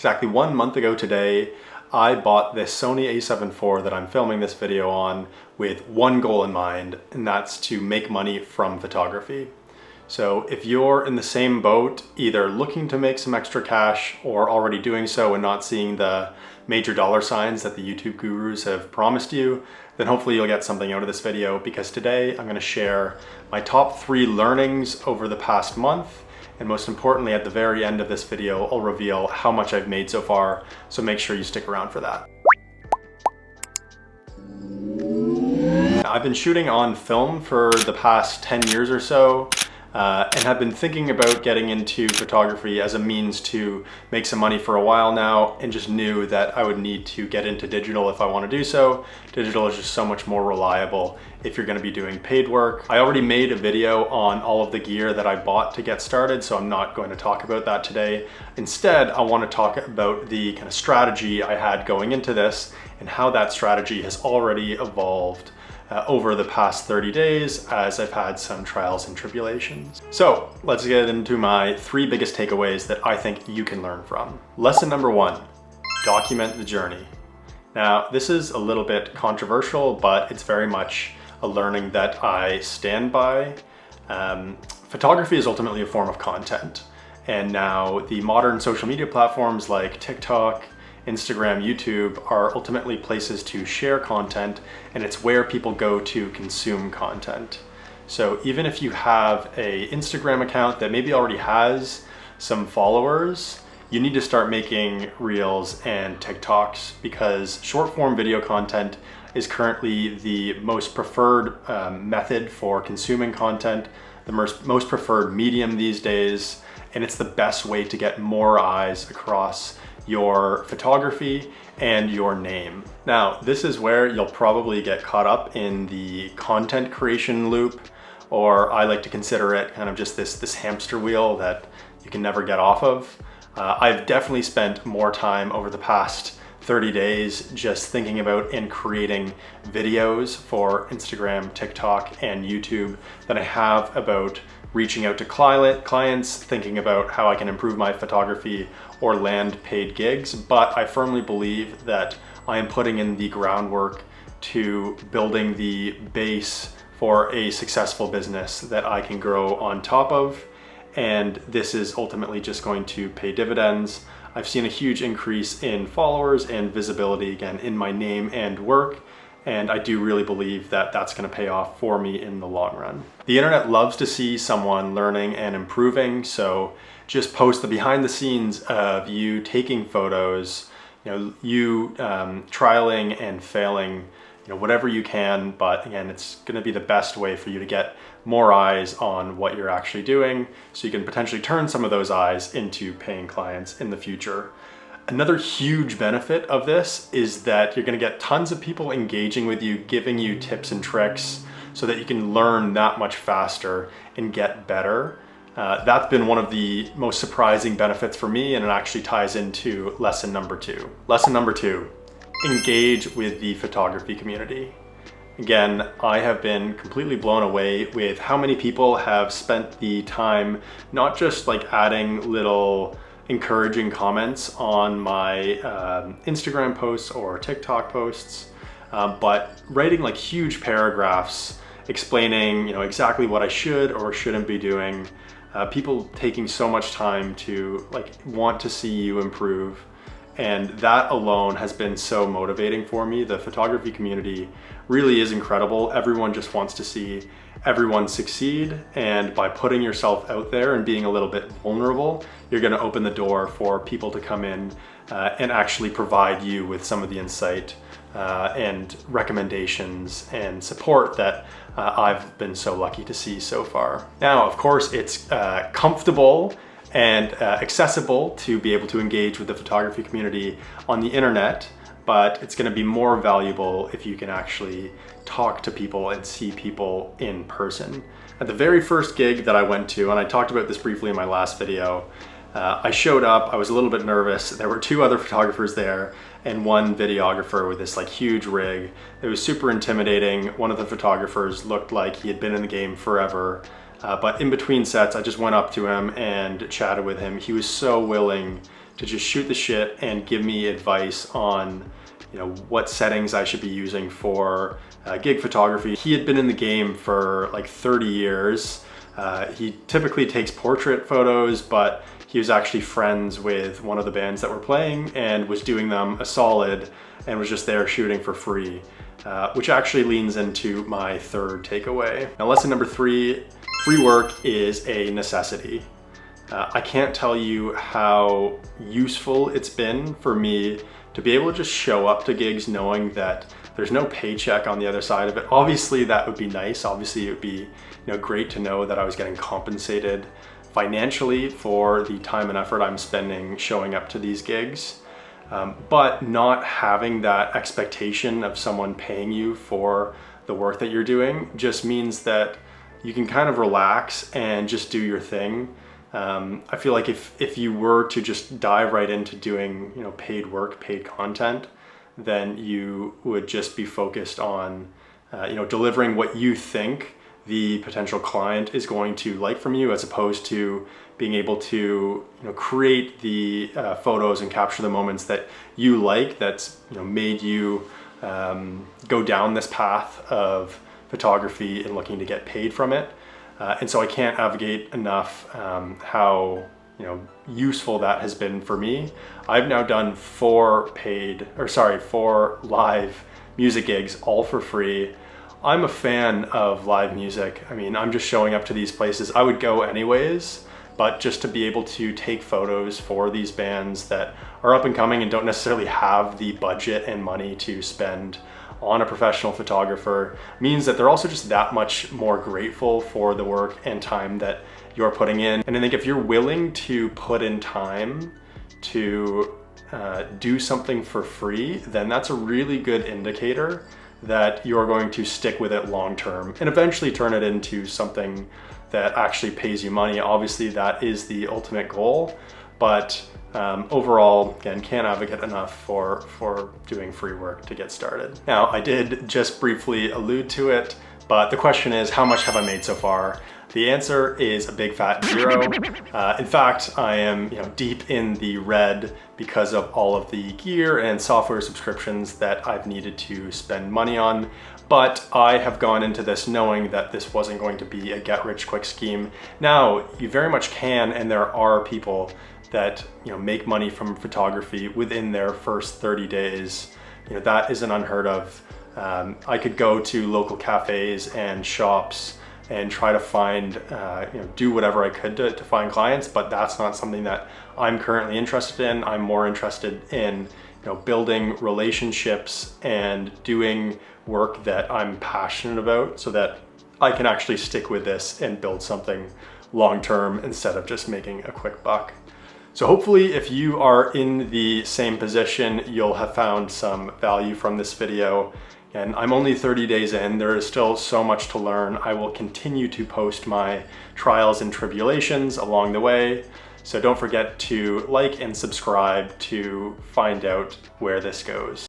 Exactly 1 month ago today, I bought this Sony a7 IV that I'm filming this video on with one goal in mind, and that's to make money from photography. So if you're in the same boat, either looking to make some extra cash or already doing so and not seeing the major dollar signs that the YouTube gurus have promised you, then hopefully you'll get something out of this video, because today I'm going to share my top 3 learnings over the past month. And most importantly, at the very end of this video, I'll reveal how much I've made so far, so make sure you stick around for that. I've been shooting on film for the past 10 years or so, and have been thinking about getting into photography as a means to make some money for a while now, and just knew that I would need to get into digital if I want to do so. Digital is just so much more reliable if you're going to be doing paid work. I already made a video on all of the gear that I bought to get started, so I'm not going to talk about that today. Instead, I want to talk about the kind of strategy I had going into this and how that strategy has already evolved over the past 30 days as I've had some trials and tribulations. So let's get into my 3 biggest takeaways that I think you can learn from. Lesson number 1, document the journey. Now, this is a little bit controversial, but it's very much a learning that I stand by. Photography is ultimately a form of content. And now the modern social media platforms like TikTok, Instagram, YouTube are ultimately places to share content, and it's where people go to consume content. So even if you have an Instagram account that maybe already has some followers, you need to start making Reels and TikToks, because short form video content is currently the most preferred method for consuming content, the most preferred medium these days, and it's the best way to get more eyes across your photography and your name. Now, this is where you'll probably get caught up in the content creation loop, or I like to consider it kind of just this hamster wheel that you can never get off of. I've definitely spent more time over the past 30 days just thinking about and creating videos for Instagram, TikTok, and YouTube than I have about reaching out to clients, thinking about how I can improve my photography or land paid gigs. But I firmly believe that I am putting in the groundwork to building the base for a successful business that I can grow on top of. And this is ultimately just going to pay dividends. I've seen a huge increase in followers and visibility, again, in my name and work. And I do really believe that that's going to pay off for me in the long run. The internet loves to see someone learning and improving, so just post the behind the scenes of you taking photos, you trialing and failing, whatever you can. But again, it's going to be the best way for you to get more eyes on what you're actually doing, so you can potentially turn some of those eyes into paying clients in the future. Another huge benefit of this is that you're going to get tons of people engaging with you, giving you tips and tricks so that you can learn that much faster and get better. That's been one of the most surprising benefits for me, and it actually ties into lesson number 2. Lesson number 2, engage with the photography community. Again, I have been completely blown away with how many people have spent the time not just like adding little encouraging comments on my Instagram posts or TikTok posts, but writing like huge paragraphs explaining exactly what I should or shouldn't be doing. People taking so much time to want to see you improve, and that alone has been so motivating for me. The photography community really is incredible. Everyone just wants to see everyone succeed, and by putting yourself out there and being a little bit vulnerable, you're going to open the door for people to come in and actually provide you with some of the insight and recommendations and support that I've been so lucky to see so far. Now, of course, it's comfortable and accessible to be able to engage with the photography community on the internet, but it's going to be more valuable if you can actually talk to people and see people in person. At the very first gig that I went to, and I talked about this briefly in my last video, I showed up, I was a little bit nervous. There were 2 other photographers there and 1 videographer with this huge rig. It was super intimidating. One of the photographers looked like he had been in the game forever. But in between sets, I just went up to him and chatted with him. He was so willing to just shoot the shit and give me advice on, you know, what settings I should be using for gig photography. He had been in the game for like 30 years. He typically takes portrait photos, but he was actually friends with one of the bands that were playing and was doing them a solid and was just there shooting for free, which actually leans into my third takeaway. Now, lesson number 3, free work is a necessity. I can't tell you how useful it's been for me to be able to just show up to gigs knowing that there's no paycheck on the other side of it. Obviously that would be nice. Obviously it would be, you know, great to know that I was getting compensated financially for the time and effort I'm spending showing up to these gigs. But not having that expectation of someone paying you for the work that you're doing just means that you can kind of relax and just do your thing. I feel like if you were to just dive right into doing, you know, paid work, paid content, then you would just be focused on, you know, delivering what you think the potential client is going to like from you, as opposed to being able to, you know, create the photos and capture the moments that you like, that's, you know, made you go down this path of photography and looking to get paid from it. And so I can't advocate enough how, you know, useful that has been for me. I've now done 4 live music gigs, all for free. I'm a fan of live music. I mean, I'm just showing up to these places. I would go anyways, but just to be able to take photos for these bands that are up and coming and don't necessarily have the budget and money to spend on a professional photographer means that they're also just that much more grateful for the work and time that you're putting in. And I think if you're willing to put in time to do something for free, then that's a really good indicator that you're going to stick with it long term and eventually turn it into something that actually pays you money. Obviously that is the ultimate goal, but overall, again, can't advocate enough for doing free work to get started. Now, I did just briefly allude to it, but the question is, how much have I made so far? The answer is a big fat 0. In fact, I am, you know, deep in the red because of all of the gear and software subscriptions that I've needed to spend money on. But I have gone into this knowing that this wasn't going to be a get-rich-quick scheme. Now, you very much can, and there are people that, you know, make money from photography within their first 30 days. You know, that isn't unheard of. I could go to local cafes and shops and try to find, you know, do whatever I could to find clients, but that's not something that I'm currently interested in. I'm more interested in, you know, building relationships and doing work that I'm passionate about so that I can actually stick with this and build something long-term instead of just making a quick buck. So hopefully if you are in the same position, you'll have found some value from this video. And I'm only 30 days in, there is still so much to learn. I will continue to post my trials and tribulations along the way. So don't forget to like and subscribe to find out where this goes.